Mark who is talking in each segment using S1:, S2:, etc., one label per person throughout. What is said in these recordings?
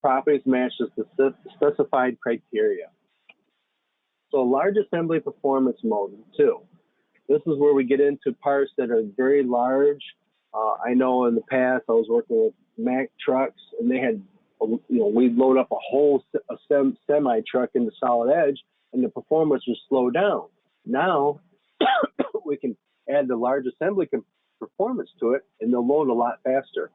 S1: properties match the specified criteria. So large assembly performance mode 2. This is where we get into parts that are very large. I know in the past I was working with Mack trucks, and they had, we'd load up a whole semi truck into solid edge, and the performance would slow down. Now we can add the large assembly performance to it, and they'll load a lot faster.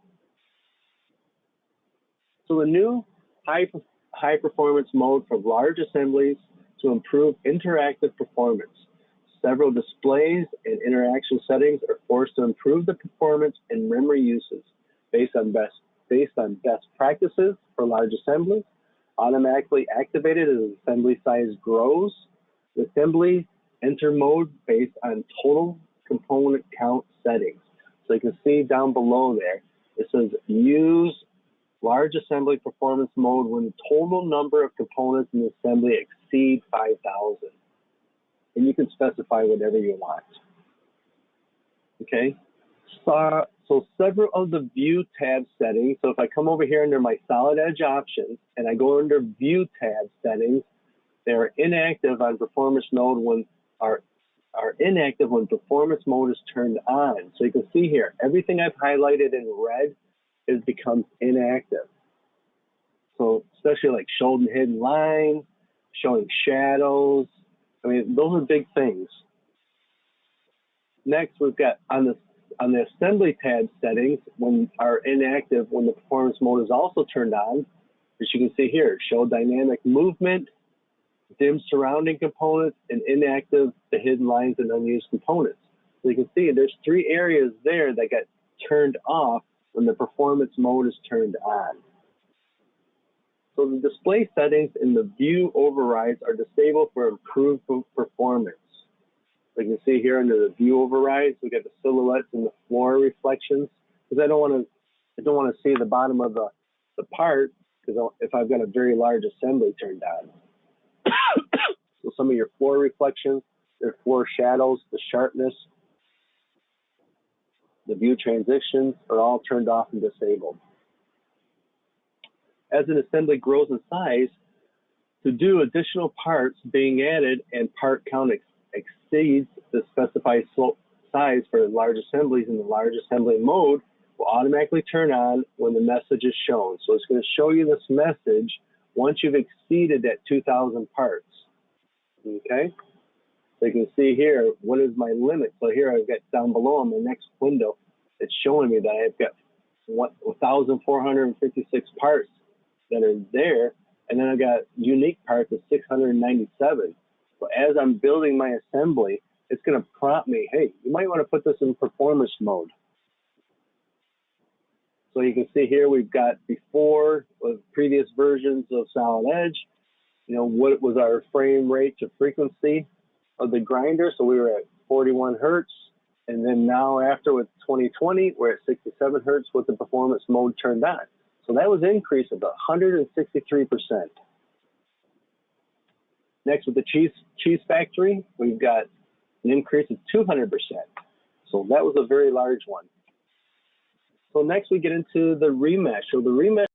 S1: So the new high performance mode for large assemblies to improve interactive performance. Several displays and interaction settings are forced to improve the performance and memory uses based on best practices for large assemblies, automatically activated as assembly size grows. The assembly enter mode based on total component count settings. So you can see down below there, it says use large assembly performance mode when the total number of components in the assembly exceed 5,000. And you can specify whatever you want. Okay, so several of the view tab settings. So if I come over here under my solid edge options and I go under view tab settings, they're inactive on performance mode when are inactive when performance mode is turned on. So you can see here, everything I've highlighted in red becomes inactive. So especially like showing hidden lines, showing shadows. I mean, those are big things. Next, we've got on the assembly tab settings, when are inactive, when the performance mode is also turned on, as you can see here, show dynamic movement, dim surrounding components, and inactive the hidden lines and unused components. So you can see there's 3 areas there that got turned off when the performance mode is turned on. So the display settings in the view overrides are disabled for improved performance. So you can see here under the view overrides, we got the silhouettes and the floor reflections, because I don't want to see the bottom of the part, because if I've got a very large assembly turned on. So some of your floor reflections, their floor shadows, the sharpness, the view transitions are all turned off and disabled. As an assembly grows in size, to do additional parts being added and part count exceeds the specified size for large assemblies in the large assembly mode will automatically turn on when the message is shown. So it's going to show you this message once you've exceeded that 2,000 parts. Okay? So you can see here, what is my limit? So here I've got down below in the next window, it's showing me that I've got 1,456 parts that are there, and then I've got unique parts of 697. So as I'm building my assembly, it's going to prompt me, hey, you might want to put this in performance mode. So you can see here we've got before with previous versions of Solid Edge, what was our frame rate to frequency of the grinder. So we were at 41 hertz. And then now after with 2020, we're at 67 hertz with the performance mode turned on. So that was an increase of 163%. Next with the cheese factory, we've got an increase of 200%. So that was a very large one. So next we get into the remesh. So the remesh